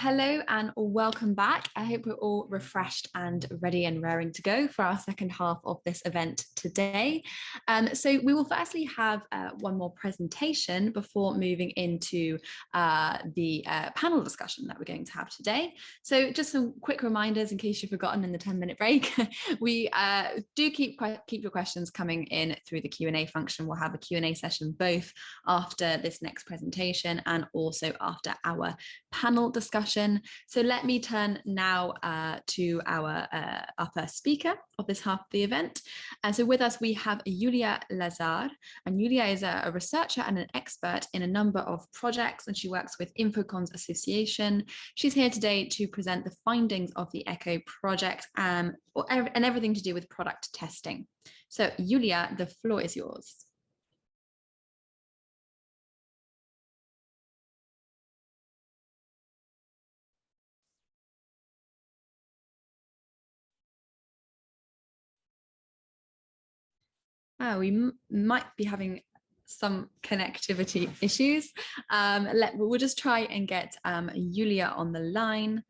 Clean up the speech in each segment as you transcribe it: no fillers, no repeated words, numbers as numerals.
Hello and welcome back. I hope we're all refreshed and ready and raring to go for our second half of this event today. So we will firstly have one more presentation before moving into the panel discussion that we're going to have today. So just some quick reminders in case you've forgotten in the 10-minute break. We do keep your questions coming in through the Q&A function. We'll have a Q&A session both after this next presentation and also after our panel discussion. So let me turn now to our first speaker of this half of the event. So with us we have Iulia Lazar, and Iulia is a researcher and an expert in a number of projects, and she works with InfoCons Association. She's here today to present the findings of the ECHO project and everything to do with product testing. So Iulia, the floor is yours. We might be having some connectivity issues. We'll just try and get Iulia on the line.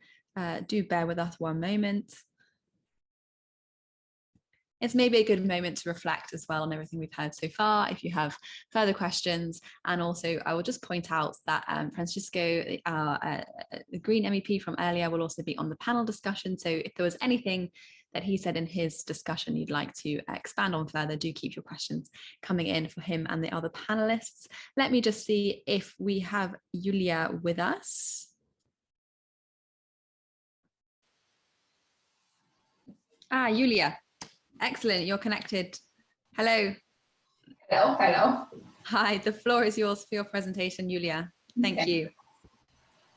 Do bear with us one moment. It's maybe a good moment to reflect as well on everything we've heard so far, if you have further questions. And also, I will just point out that Francisco, the Green MEP from earlier, will also be on the panel discussion. So if there was anything that he said in his discussion you'd like to expand on further, do keep your questions coming in for him and the other panelists. Let me just see if we have Iulia with us. Iulia. Excellent, you're connected. Hello. Hello, hello. Hi, the floor is yours for your presentation, Iulia. Thank you.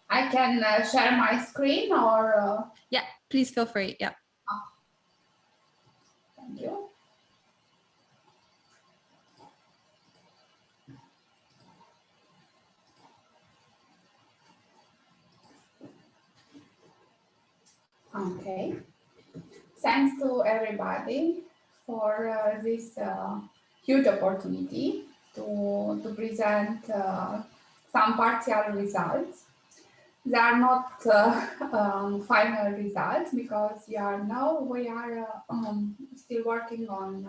I can share my screen or? Yeah, please feel free, yeah. Thank you. Okay. Thanks to everybody for this huge opportunity to present some partial results. They are not final results because we are still working on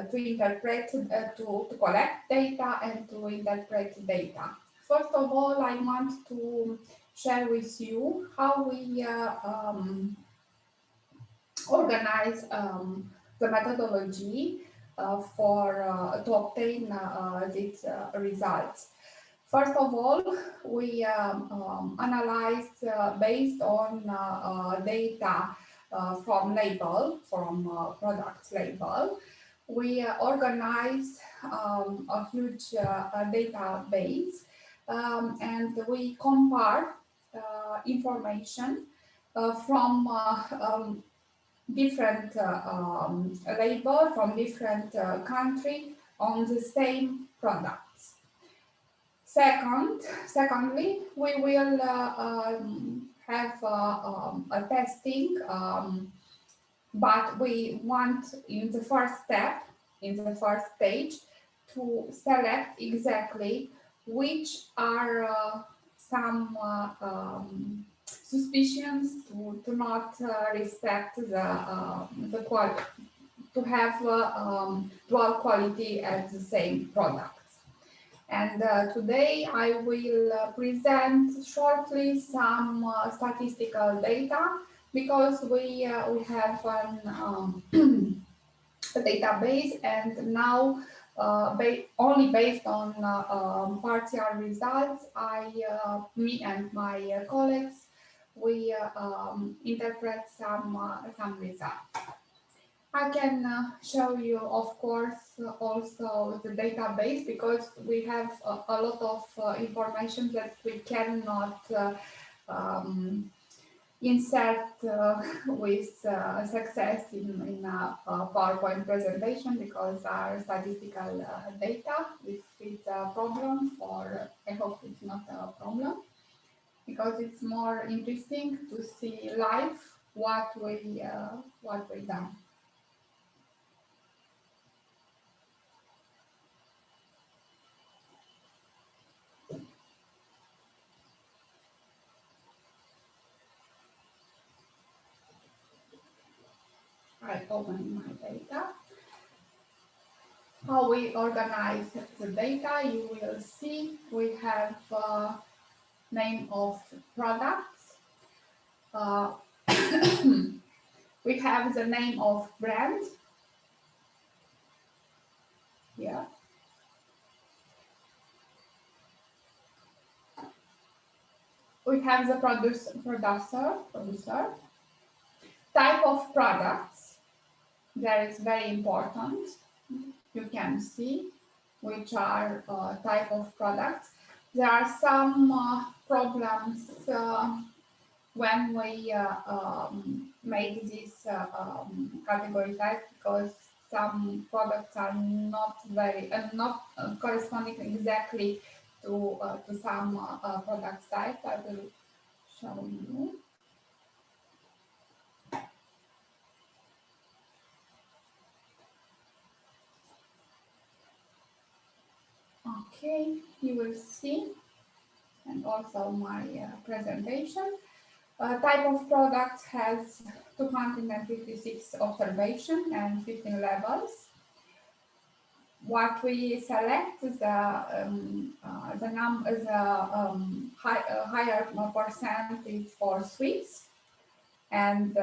to interpret, to collect data and to interpret data. First of all, I want to share with you how we organize the methodology to obtain these results. First of all, we analyze based on data from products label. We organize a huge database and we compare information from different label from different country on the same products. Secondly, we will have a testing, but we want in the first stage, to select exactly which are some suspicions to not respect the quality, to have dual quality at the same products. And today I will present shortly some statistical data, because we have a database, and now only based on partial results, me and my colleagues, we interpret some results. I can show you, of course, also the database, because we have a lot of information that we cannot insert with success in a PowerPoint presentation, because our statistical data, if it's a problem, or I hope it's not a problem, because it's more interesting to see live what we done. I open my data. How we organize the data, you will see we have name of products. We have the name of brand here. We have the producer. Type of products, that is very important. You can see which are type of products. There are some problems when we made this category type, because some products are not very not corresponding exactly to some product type. I will show you. Okay, you will see, and also my presentation. Type of products has 256 observations and 15 levels. What we select is higher percent is for sweets, and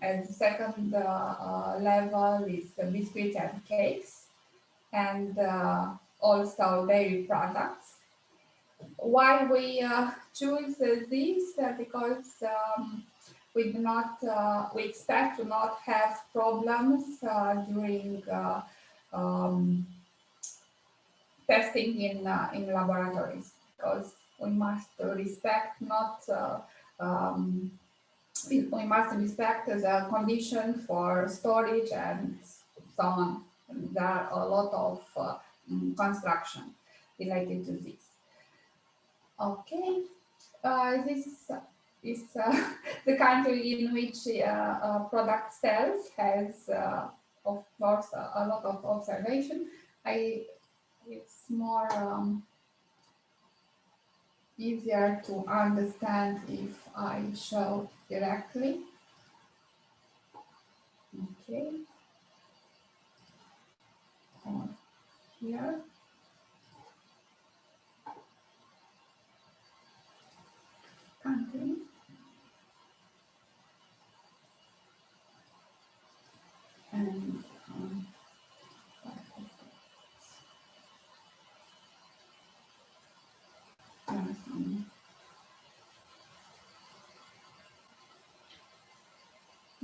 as the second level is biscuits and cakes, and also dairy products. Why we choose this? Because we do not, we expect to not have problems during testing in laboratories, because we must respect we must respect the condition for storage and so on. And there are a lot of construction related to this. Okay, this is the country in which product sales has, of course, a lot of observation. It's more easier to understand if I show directly. Okay. Here. Country. And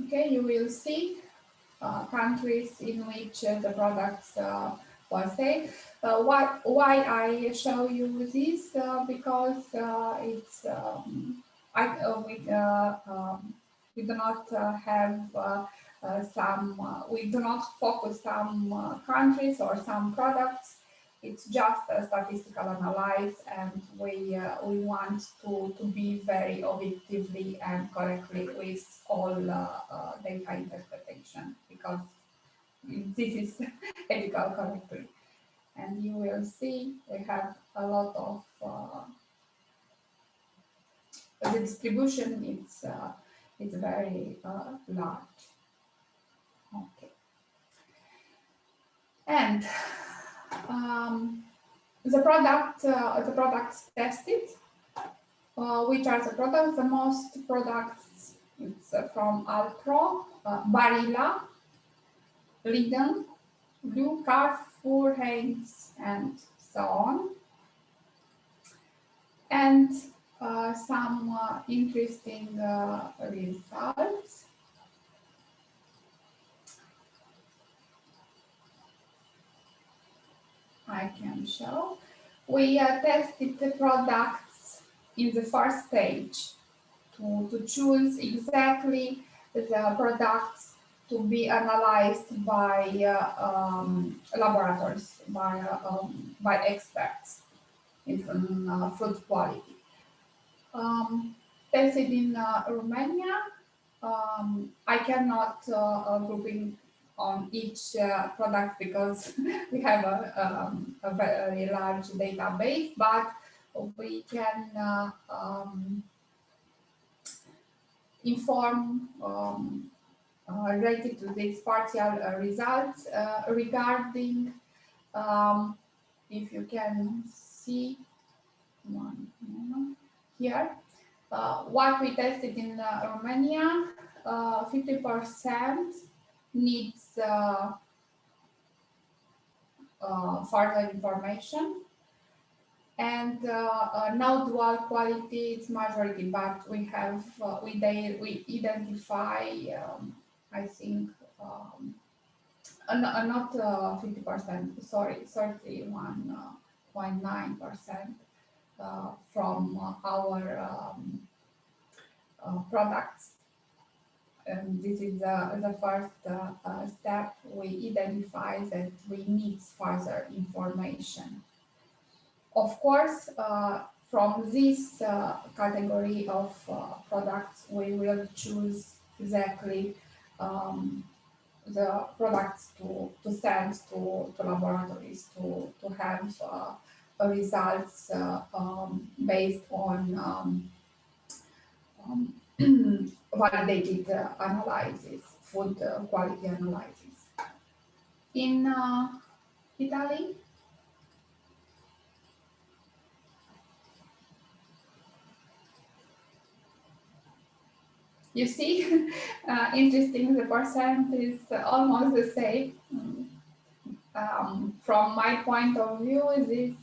okay, you will see countries in which the products were sold. Why I show you this? Because it's we do not have we do not focus some countries or some products. It's just a statistical analysis, and we want to be very objectively and correctly with all data interpretation, because this is ethical correctly. And you will see we have a lot of the distribution. It's very large. Okay, and the products tested. Which are the products? The most products, it's from Alpro, Barilla, Lidl, Blue, Carrefour, Heinz, and so on. And some interesting results. I can show. We tested the products in the first stage to choose exactly the products to be analyzed by laboratories, by experts in food quality. Tested in Romania. I cannot grouping on each product because we have a very large database, but we can inform related to these partial results regarding, if you can see one moment here, what we tested in Romania, 50% needs further information, and now dual quality is majority, but we have we identify I think not 50%, sorry, 31.9% from our products. And this is the first step. We identify that we need further information. Of course, from this category of products, we will choose exactly the products to send to laboratories to have results based on validated analysis, food quality analysis. In Italy, you see, interesting, the percent is almost the same. From my point of view, these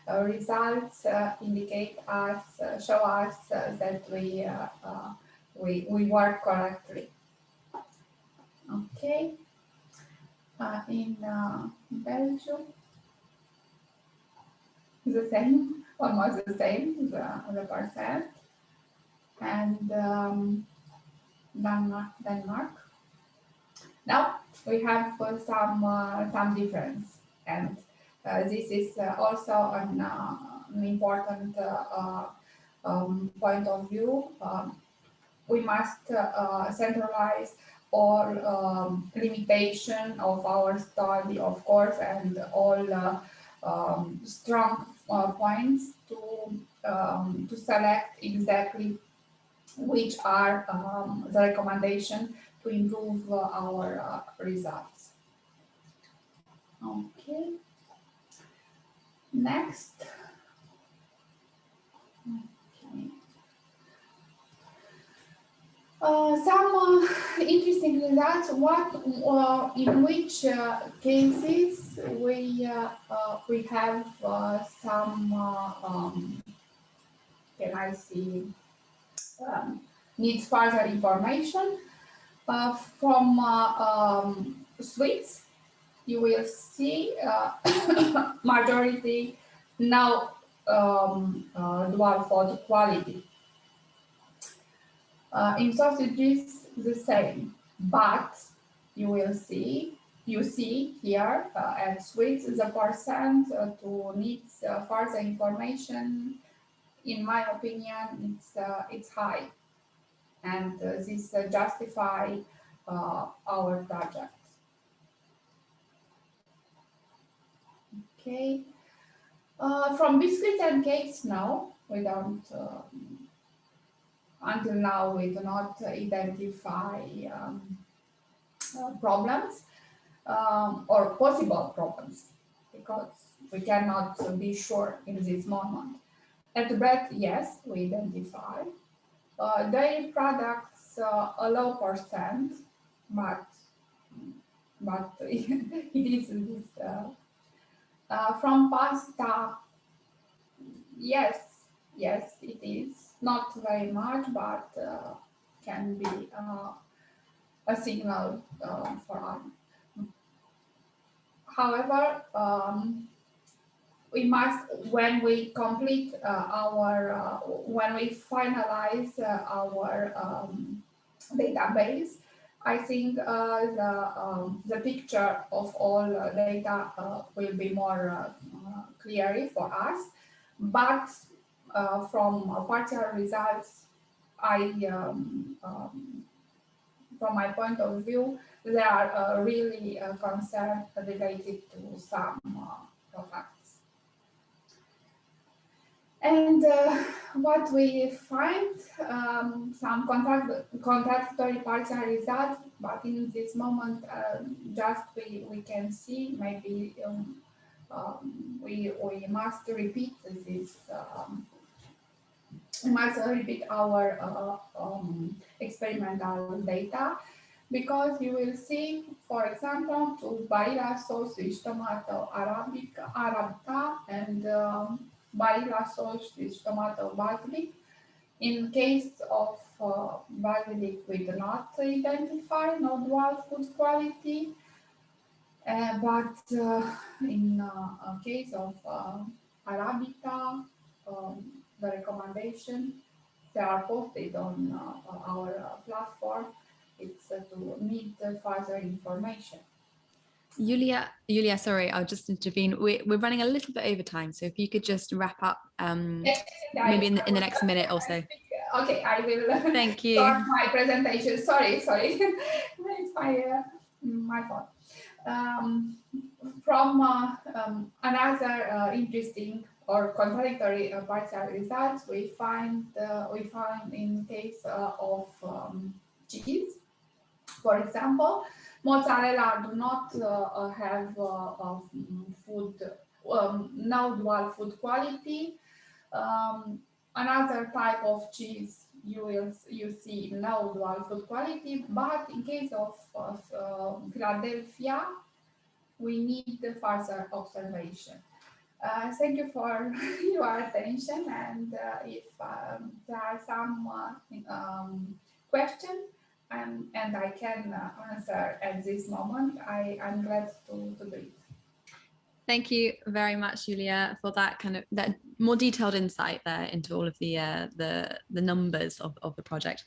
results indicate us, show us that we work correctly. Okay. In Belgium, the same, almost the same, the percent. And Denmark. Now we have some difference, and this is also an important point of view. We must centralize all limitation of our study, of course, and all strong points to select exactly which are the recommendation to improve our results. Okay. Next. Okay. Some interesting results. What in which cases we have some can I see needs further information from sweets. You will see majority now dual food quality. In sausages, the same, but you see here at sweets the percent to needs further information. In my opinion, it's high, and this justify our project. Okay. From biscuits and cakes, no, we don't. Until now, we do not identify problems or possible problems, because we cannot be sure in this moment. At bread, yes, we identify. Dairy products, a low percent, but it is this. From pasta, yes, it is not very much, but can be a signal for us. However, we must, when we complete when we finalize our database, I think the picture of all data will be more clear for us. But from partial results, from my point of view, there are really concerns related to some products. And what we find, some contradictory partial results, but in this moment, just we can see maybe we must repeat this. We must repeat our experimental data, because you will see, for example, to Barilla sauce with tomato arabica and Barilla sauce with tomato basilic. In case of basilic, we do not identify no dual food quality, but in case of arabica, the recommendation, they are posted on our platform. It's to need further information. Iulia, sorry, I'll just intervene. We're running a little bit over time, so if you could just wrap up maybe in the next minute or so. Okay, I will. Thank you. Start my presentation. Sorry, it's my fault. From another interesting or contradictory partial results, we find in case of cheese, for example, mozzarella do not have no dual food quality. Another type of cheese you see no dual food quality, but in case of Philadelphia, we need further observation. Thank you for your attention, and if there are some questions and I can answer at this moment, I'm glad to do it. Thank you very much, Iulia, for that more detailed insight there into all of the numbers of the project.